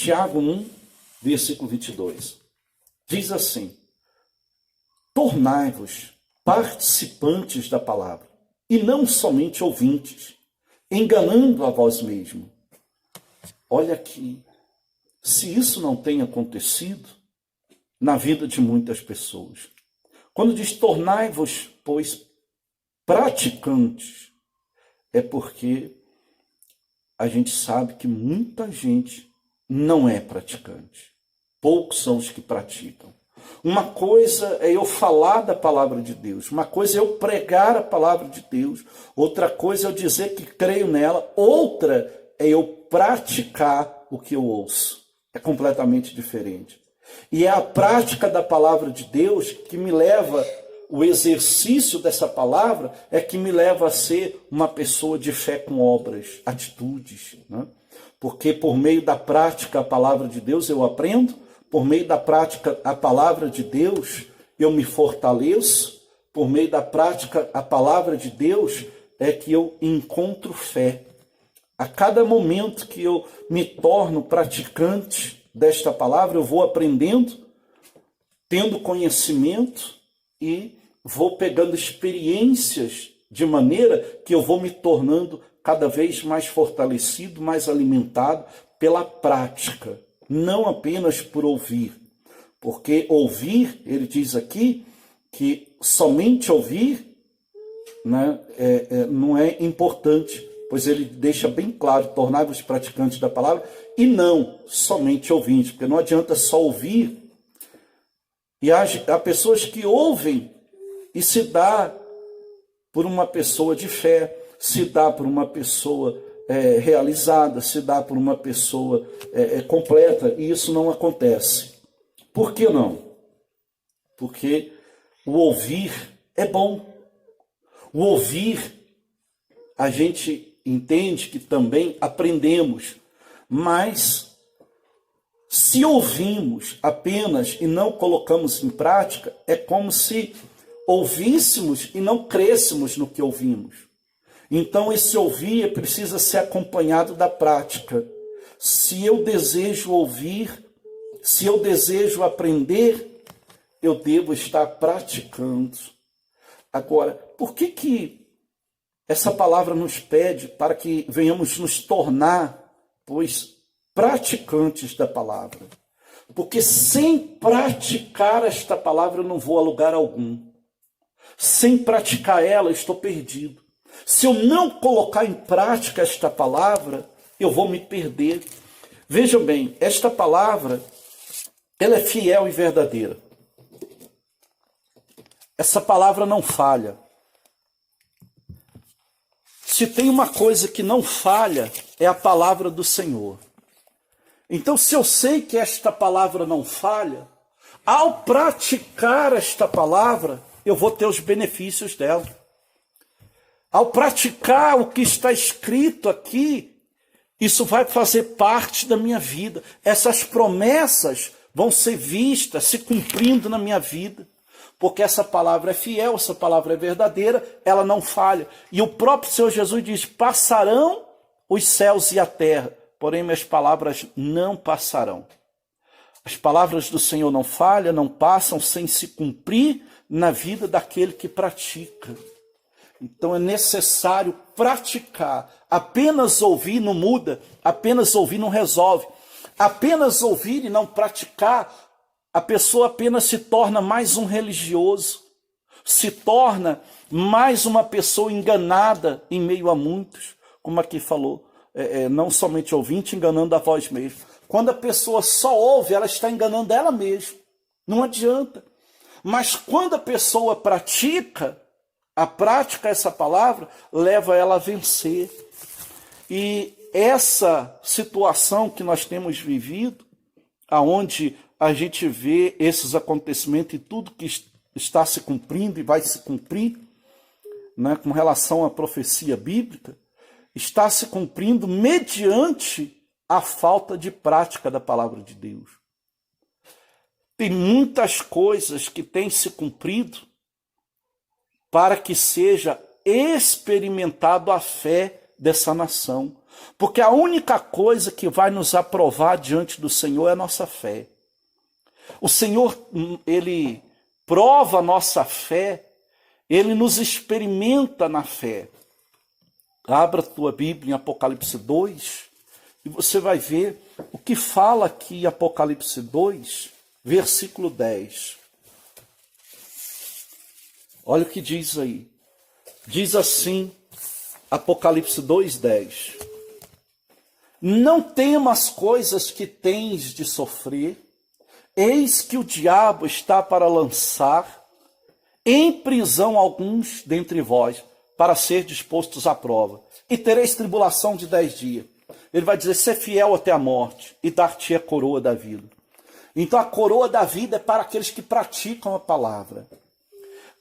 Tiago 1, versículo 22. Diz assim: tornai-vos participantes da palavra, e não somente ouvintes, enganando a vós mesmo. Olha aqui, se isso não tem acontecido na vida de muitas pessoas. Quando diz tornai-vos, pois, praticantes, é porque a gente sabe que muita gente não é praticante. Poucos são os que praticam. Uma coisa é eu falar da palavra de Deus, uma coisa é eu pregar a palavra de Deus, outra coisa é eu dizer que creio nela, outra é eu praticar o que eu ouço. É completamente diferente. E é a prática da palavra de Deus que me leva, o exercício dessa palavra é que me leva a ser uma pessoa de fé com obras, atitudes, né? Porque por meio da prática a palavra de Deus eu aprendo, por meio da prática a palavra de Deus eu me fortaleço, por meio da prática a palavra de Deus é que eu encontro fé. A cada momento que eu me torno praticante desta palavra, eu vou aprendendo, tendo conhecimento e vou pegando experiências de maneira que eu vou me tornando cada vez mais fortalecido, mais alimentado pela prática, não apenas por ouvir. Porque ouvir, ele diz aqui, que somente ouvir, né, não é importante, pois ele deixa bem claro, tornar-vos praticantes da palavra, e não somente ouvintes, porque não adianta só ouvir, e há pessoas que ouvem e se dá por uma pessoa de fé, se dá por uma pessoa realizada, se dá por uma pessoa completa, e isso não acontece. Por que não? Porque o ouvir é bom. O ouvir, a gente entende que também aprendemos, mas se ouvimos apenas e não colocamos em prática, é como se ouvíssemos e não crêssemos no que ouvimos. Então esse ouvir precisa ser acompanhado da prática. Se eu desejo ouvir, se eu desejo aprender, eu devo estar praticando. Agora, por que essa palavra nos pede para que venhamos nos tornar, pois, praticantes da palavra? Porque sem praticar esta palavra eu não vou a lugar algum. Sem praticar ela eu estou perdido. Se eu não colocar em prática esta palavra, eu vou me perder. Vejam bem, esta palavra, ela é fiel e verdadeira. Essa palavra não falha. Se tem uma coisa que não falha, é a palavra do Senhor. Então, se eu sei que esta palavra não falha, ao praticar esta palavra, eu vou ter os benefícios dela. Ao praticar o que está escrito aqui, isso vai fazer parte da minha vida. Essas promessas vão ser vistas, se cumprindo na minha vida. Porque essa palavra é fiel, essa palavra é verdadeira, ela não falha. E o próprio Senhor Jesus diz, passarão os céus e a terra, porém minhas palavras não passarão. As palavras do Senhor não falham, não passam sem se cumprir na vida daquele que pratica. Então é necessário praticar. Apenas ouvir não muda, apenas ouvir não resolve. Apenas ouvir e não praticar, a pessoa apenas se torna mais um religioso, se torna mais uma pessoa enganada em meio a muitos, como aqui falou, não somente ouvinte, enganando a vós mesmo. Quando a pessoa só ouve, ela está enganando ela mesma, não adianta. Mas quando a pessoa pratica, a prática dessa palavra leva ela a vencer. E essa situação que nós temos vivido, aonde a gente vê esses acontecimentos e tudo que está se cumprindo e vai se cumprir, né, com relação à profecia bíblica, está se cumprindo mediante a falta de prática da palavra de Deus. Tem muitas coisas que têm se cumprido para que seja experimentado a fé dessa nação. Porque a única coisa que vai nos aprovar diante do Senhor é a nossa fé. O Senhor, Ele prova a nossa fé, Ele nos experimenta na fé. Abra a tua Bíblia em Apocalipse 2 e você vai ver o que fala aqui em Apocalipse 2, versículo 10. Olha o que diz aí. Diz assim, Apocalipse 2:10. Não temas coisas que tens de sofrer, eis que o diabo está para lançar em prisão alguns dentre vós, para ser dispostos à prova. E tereis tribulação de 10 dias. Ele vai dizer, ser fiel até a morte, e dar-te a coroa da vida. Então a coroa da vida é para aqueles que praticam a palavra.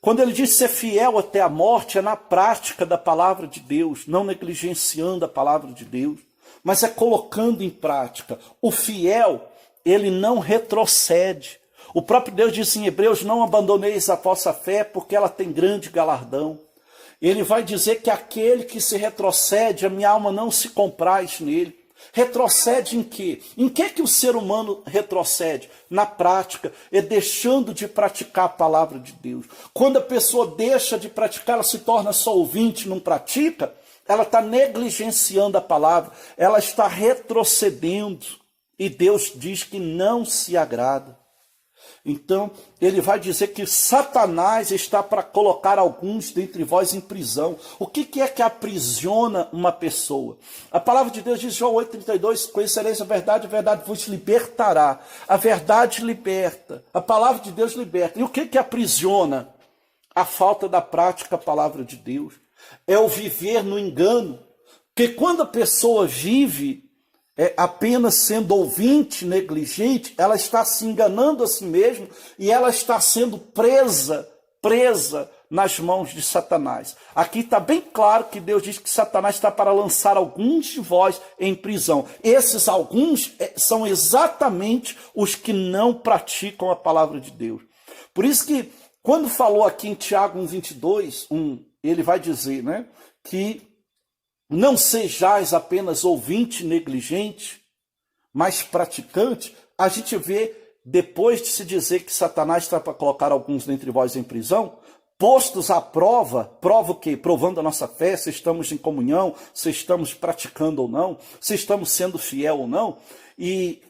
Quando ele diz ser fiel até a morte, é na prática da palavra de Deus, não negligenciando a palavra de Deus, mas é colocando em prática. O fiel, ele não retrocede. O próprio Deus diz em Hebreus, não abandoneis a vossa fé, porque ela tem grande galardão. Ele vai dizer que aquele que se retrocede, a minha alma não se compraz nele. Retrocede em quê? Em que o ser humano retrocede? Na prática, é deixando de praticar a palavra de Deus. Quando a pessoa deixa de praticar, ela se torna só ouvinte, não pratica, ela está negligenciando a palavra, ela está retrocedendo. E Deus diz que não se agrada. Então, ele vai dizer que Satanás está para colocar alguns dentre vós em prisão. O que é que aprisiona uma pessoa? A palavra de Deus diz, João 8,32, conhecereis a verdade vos libertará. A verdade liberta, a palavra de Deus liberta. E o que aprisiona? A falta da prática da palavra de Deus. É o viver no engano. Porque quando a pessoa vive apenas sendo ouvinte, negligente, ela está se enganando a si mesma e ela está sendo presa nas mãos de Satanás. Aqui está bem claro que Deus diz que Satanás está para lançar alguns de vós em prisão. Esses alguns são exatamente os que não praticam a palavra de Deus. Por isso que, quando falou aqui em Tiago 1,22, ele vai dizer, né, que não sejais apenas ouvinte negligente, mas praticante. A gente vê, depois de se dizer que Satanás está para colocar alguns dentre vós em prisão, postos à prova, prova o quê? Provando a nossa fé, se estamos em comunhão, se estamos praticando ou não, se estamos sendo fiel ou não. E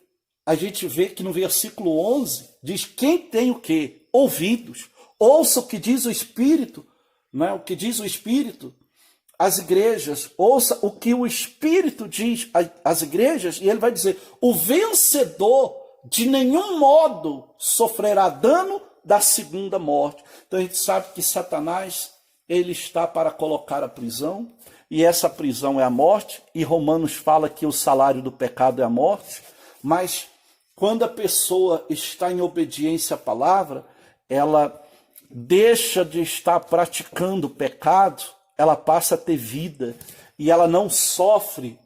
a gente vê que no versículo 11, diz, quem tem o quê? Ouvidos. Ouça o que diz o Espírito, né? O que diz o Espírito. As igrejas, ouça o que o Espírito diz às igrejas, e ele vai dizer, o vencedor de nenhum modo sofrerá dano da segunda morte. Então a gente sabe que Satanás, ele está para colocar a prisão, e essa prisão é a morte, e Romanos fala que o salário do pecado é a morte, mas quando a pessoa está em obediência à palavra, ela deixa de estar praticando o pecado, ela passa a ter vida e ela não sofre,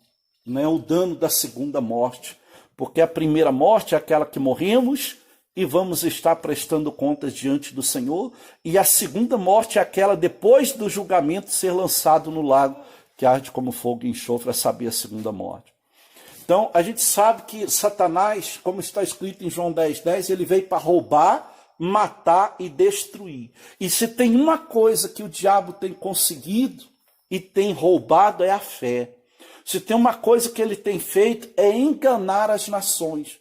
né, o dano da segunda morte. Porque a primeira morte é aquela que morremos e vamos estar prestando contas diante do Senhor. E a segunda morte é aquela depois do julgamento ser lançado no lago, que arde como fogo e enxofre, a saber, a segunda morte. Então, a gente sabe que Satanás, como está escrito em João 10,10, ele veio para roubar, matar e destruir. E se tem uma coisa que o diabo tem conseguido e tem roubado, é a fé. Se tem uma coisa que ele tem feito, é enganar as nações.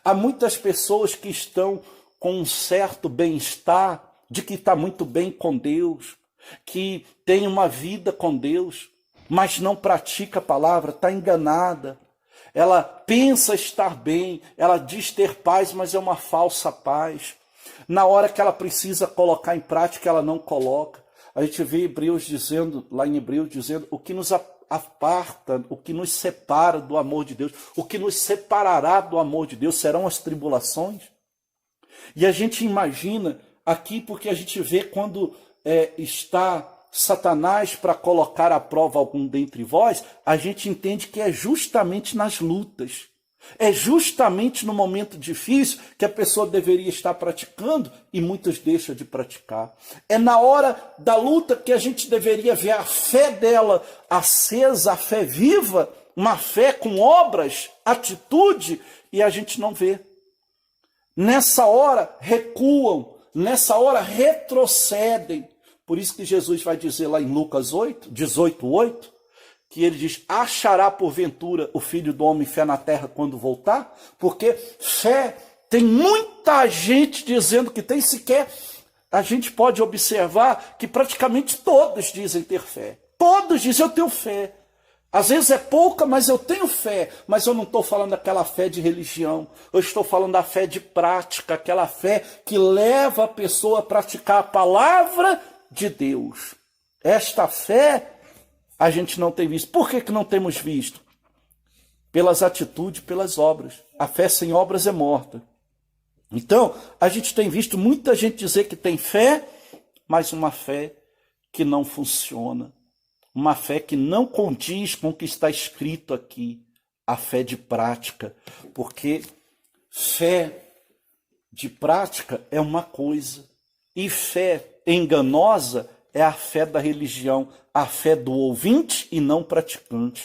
Há muitas pessoas que estão com um certo bem-estar, de que está muito bem com Deus, que tem uma vida com Deus, mas não pratica a palavra, está enganada. Ela pensa estar bem, ela diz ter paz, mas é uma falsa paz. Na hora que ela precisa colocar em prática, ela não coloca. A gente vê Hebreus dizendo, lá em Hebreus, dizendo o que nos aparta, o que nos separa do amor de Deus, o que nos separará do amor de Deus serão as tribulações. E a gente imagina aqui, porque a gente vê quando está Satanás para colocar à prova algum dentre vós, a gente entende que é justamente nas lutas. É justamente no momento difícil que a pessoa deveria estar praticando e muitos deixam de praticar. É na hora da luta que a gente deveria ver a fé dela acesa, a fé viva, uma fé com obras, atitude, e a gente não vê. Nessa hora recuam, nessa hora retrocedem. Por isso que Jesus vai dizer lá em Lucas 18:8, que ele diz, achará porventura o Filho do Homem fé na terra quando voltar? Porque fé, tem muita gente dizendo que tem, sequer a gente pode observar que praticamente todos dizem ter fé. Todos dizem, eu tenho fé. Às vezes é pouca, mas eu tenho fé. Mas eu não estou falando daquela fé de religião. Eu estou falando da fé de prática, aquela fé que leva a pessoa a praticar a palavra de Deus. Esta fé a gente não tem visto. Por que não temos visto? Pelas atitudes, pelas obras. A fé sem obras é morta. Então, a gente tem visto muita gente dizer que tem fé, mas uma fé que não funciona. Uma fé que não condiz com o que está escrito aqui. A fé de prática. Porque fé de prática é uma coisa. E fé enganosa é a fé da religião. A fé do ouvinte e não praticante.